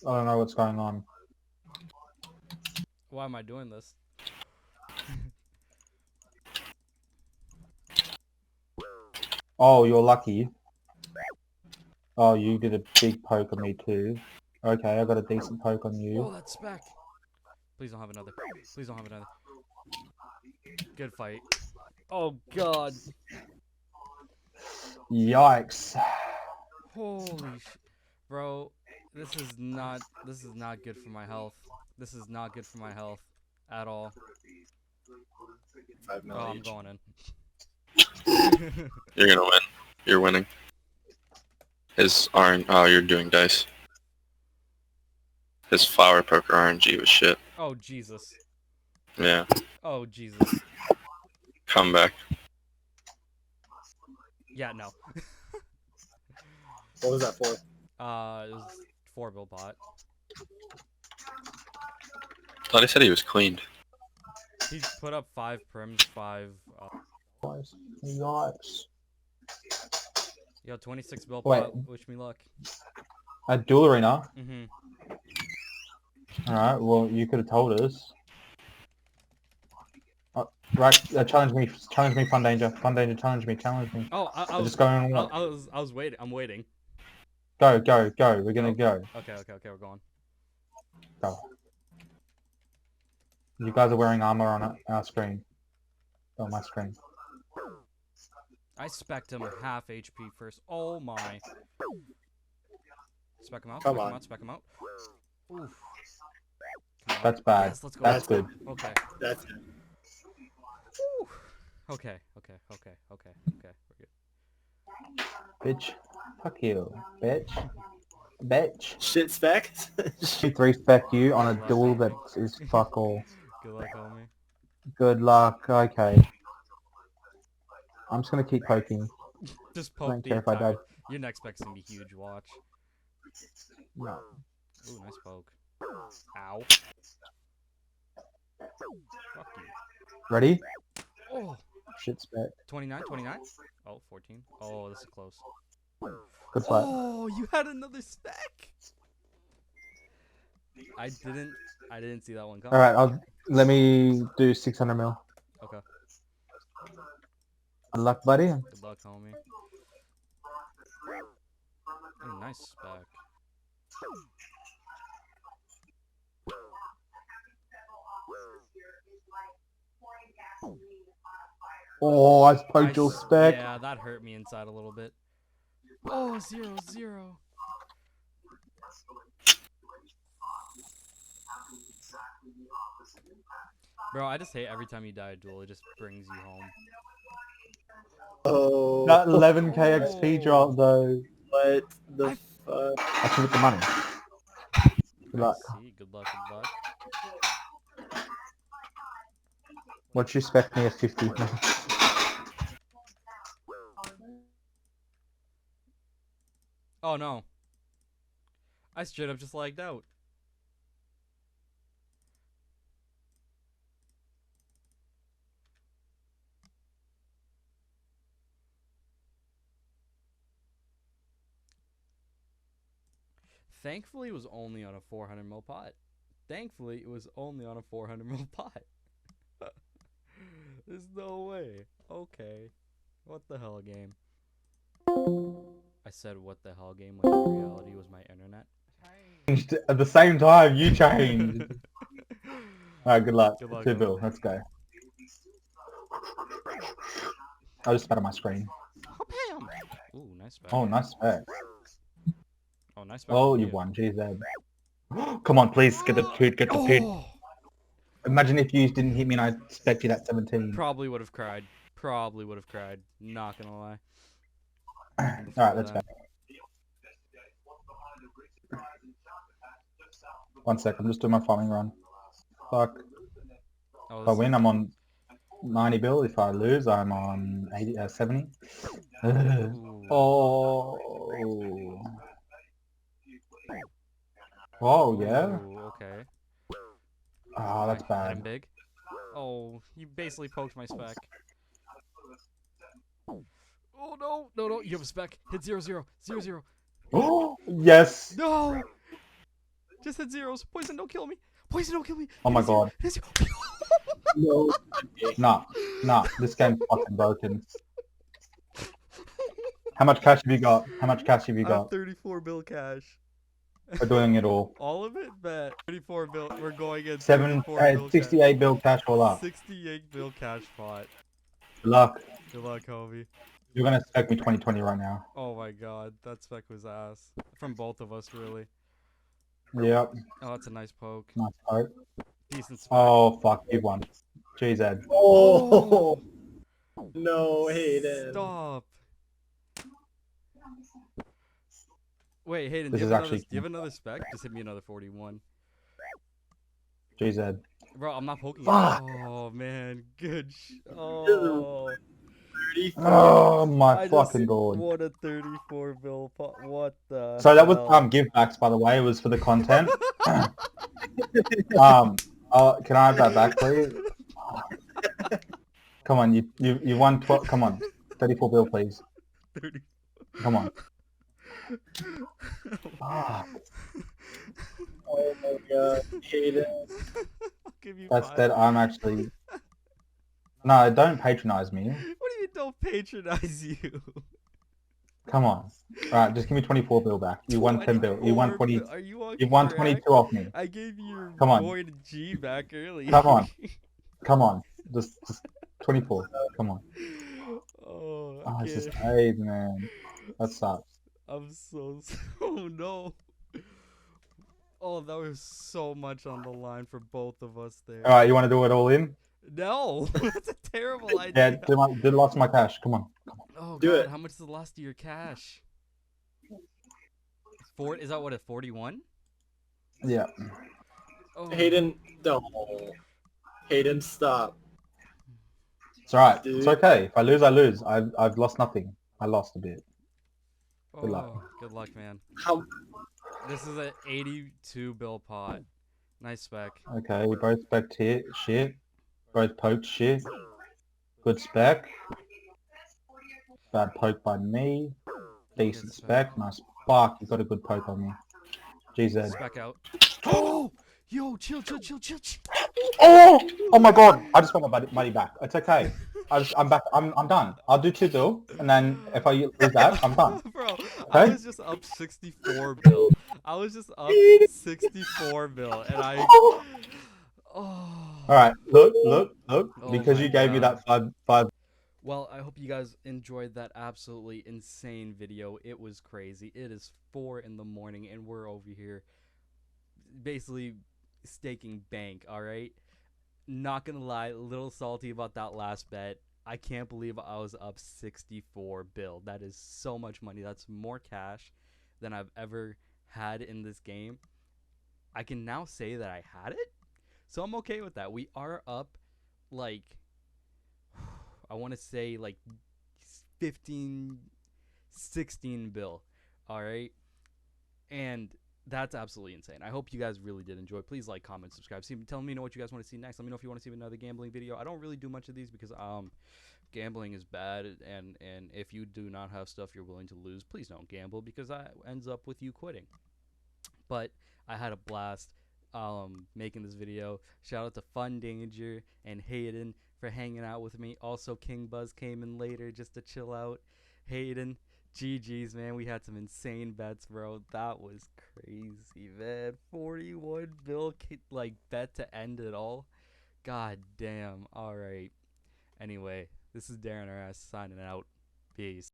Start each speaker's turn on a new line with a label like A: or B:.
A: I don't know what's going on.
B: Why am I doing this?
A: Oh, you're lucky. Oh, you did a big poke on me too. Okay, I got a decent poke on
B: Oh,
A: you.
B: that's spec. Please don't have another. Please don't have another. Good fight. Oh god.
A: Yikes.
B: Holy sh... Bro, this is not good for my health. This is not good for my health at all.
C: 5
B: Oh,
C: mil
B: I'm
C: each.
B: going in.
C: You're gonna win. You're winning. His RN. Oh, you're doing dice. His flower poker RNG was shit.
B: Oh, Jesus.
C: Yeah.
B: Oh, Jesus.
C: Come back.
B: Yeah, no.
D: What was that for?
B: It was 4 bill pot.
C: Thought he said he was cleaned.
B: He put up 5 prims, 5...
A: Yikes.
B: Yo, 26 bill
A: Wait,
B: pot. Wish me luck.
A: a duel arena?
B: Mm-hmm.
A: Alright, well, you could have told us. Right, challenge me, Fun Danger. Fun Danger, challenge me.
B: Oh, I
A: We're
B: was...
A: just going on.
B: I was waiting. I'm waiting.
A: Go, we're gonna go.
B: Okay, we're going.
A: Go. You guys are wearing armor on our screen. On my screen.
B: I spec'd him half HP first. Oh my. Spec him out,
D: Come
B: spec him
D: on.
B: out, spec him out. Oof. Come on.
A: That's bad.
B: Yes, let's go.
A: That's good.
B: Okay.
D: That's it.
B: Whew. Okay. We're good.
A: Bitch. Fuck you. Bitch.
D: Shit spec.
A: She 3-spec you on a duel that is fuck all.
B: Good luck, homie.
A: Good luck. Okay. I'm just gonna keep poking.
B: Just
A: I
B: poke
A: don't
B: the
A: care if I
B: entire...
A: die.
B: Your next spec's gonna be huge, watch.
A: No.
B: Ooh, nice poke. Ow. Fuck you.
A: Ready?
B: Oh.
A: Shit spec.
B: 29? Oh, 14. Oh, this is close.
A: Good fight.
B: Oh, you had another spec? I didn't see that one coming.
A: Alright, let me do 600 mil.
B: Okay.
A: Good luck, buddy.
B: Good luck, homie. Ooh, nice spec.
A: Oh, I poked your spec.
B: Yeah, that hurt me inside a little bit. Oh, 0-0. Bro, I just hate every time you die a duel. It just brings you home.
D: Oh.
A: That 11k XP drop though.
D: What the fuck?
A: I should get the money. Good luck.
B: See, good luck, good luck.
A: What you spec me at 50?
B: Oh no. I straight up just lagged out. Thankfully, it was only on a 400 mil pot. Thankfully, it was only on a 400 mil pot. There's no way. Okay. What the hell game? I said what the hell game when in reality was my internet.
A: At the same time, you changed. Alright, good luck.
B: Good luck,
A: 2 bill,
B: homie.
A: let's go. I just spat on my screen.
B: Oh, bam! Ooh, nice spec.
A: Oh, nice spec.
B: Oh, nice spec.
A: Oh, you won. Jeez, Ed. Come on, please, get the pit, get the pit.
B: Oh!
A: Imagine if you didn't hit me and I spec you that 17.
B: Probably would have cried. Probably would have cried. Not gonna lie.
A: Alright, let's go. 1 sec, I'm just doing my farming run. Fuck.
B: Oh,
A: If I win, I'm on 90 bill. If I lose, I'm on 80, 70. Oh. Oh, yeah?
B: Ooh, okay.
A: Oh, that's
B: Hit
A: bad.
B: him big. Oh, you basically poked my spec. Oh no, you have a spec. Hit 0-0. 0-0.
A: Oh, yes!
B: No! Just hit zeros. Poison, don't kill me. Poison, don't kill me.
A: Oh my
B: Hit a zero.
A: god.
B: Hit a zero.
D: No.
A: Nah, this game's fucking broken. How much cash have you got? How much cash have you
B: I have
A: got?
B: 34 bill cash.
A: We're doing it all.
B: All of it? Bet. 34 bill. We're going in
A: 64
B: bill
A: 68 bill cash all
B: cash.
A: up.
B: 68 bill cash pot.
A: Good luck.
B: Good luck, homie.
A: You're gonna spec me 2020 right now.
B: Oh my god, that spec was ass. From both of us, really.
A: Yep.
B: Oh, that's a nice poke.
A: Nice poke.
B: Decent spec.
A: Oh fuck, you won. GZ.
D: Oh. No, Hayden.
B: Stop. Wait, Hayden,
A: This
B: do
A: is
B: you
A: actually
B: have another spec? Just hit me another 41.
A: GZ.
B: Bro, I'm not poking
A: Fuck.
B: it. Oh, man. Good Oh.
D: 34.
A: Oh my
B: I just
A: fucking god.
B: won a 34 bill pot. What the
A: So that was
B: hell?
A: give backs, by the way. It was for the content. Can I have that back, please? Come on, you won 12. Come on, 34 bill, please.
B: 30.
A: Come on. Ah,
D: Oh my god, Hayden.
B: I'll give you
A: that's
B: 5.
A: that. I'm actually. No, don't patronize me.
B: What do you mean don't patronize you?
A: Come on. Alright, just give me 24 bill back. You won 10 bill. You won 20.
B: Are you on
A: You won
B: crack?
A: 22 off me.
B: I gave you your
A: Come on.
B: void G back earlier.
A: Come on. Come on. Just 24. Come on.
B: Oh,
A: Oh,
B: I
A: it's just
B: can't.
A: AIDS, man. That sucks.
B: I'm so. Oh no. Oh, that was so much on the line for both of us there.
A: Alright, you want to do it all in?
B: No, that's a terrible
A: Yeah,
B: idea.
A: do the lots of my cash. Come on.
B: Oh
D: Do
B: god,
D: it.
B: how much is the last of your cash? Is that what, a 41?
A: Yeah.
B: Oh.
D: Hayden, don't. Hayden, stop.
A: It's alright.
D: Dude.
A: It's okay. If I lose, I lose. I've lost nothing. I lost a bit. Good luck.
B: Oh, good luck, man.
D: How?
B: This is an 82 bill pot. Nice spec.
A: Okay, we both spec shit. Both poked shit. Good spec. Bad poke by me. Decent spec. Nice. Fuck, you got a good poke on me. GZ.
B: Spec out. Oh! Yo, chill.
A: Oh! Oh my god! I just want my money back. It's okay. I'm back. I'm done. I'll do 2 bill, and then if I lose that, I'm done.
B: Bro, I
A: Okay?
B: was just up 64 bill. I was just up 64 bill, and I... Oh.
A: Alright, look.
B: Oh
A: Because
B: my
A: you gave me
B: God.
A: that 5.
B: Well, I hope you guys enjoyed that absolutely insane video. It was crazy. It is 4 in the morning, and we're over here basically staking bank, alright? Not gonna lie, a little salty about that last bet. I can't believe I was up 64 bill. That is so much money. That's more cash than I've ever had in this game. I can now say that I had it, so I'm okay with that. We are up, like, I want to say, like, 15, 16 bill, alright? And that's absolutely insane. I hope you guys really did enjoy. Please like, comment, subscribe. Tell me what you guys want to see next. Let me know if you want to see another gambling video. I don't really do much of these because gambling is bad, and if you do not have stuff you're willing to lose, please don't gamble because that ends up with you quitting. But I had a blast making this video. Shout out to Fun Danger and Hayden for hanging out with me. Also, King Buzz came in later just to chill out. Hayden, GG's, man. We had some insane bets, bro. That was crazy, man. 41 bill like bet to end it all. God damn. All right. Anyway, this is Darren RS signing out. Peace.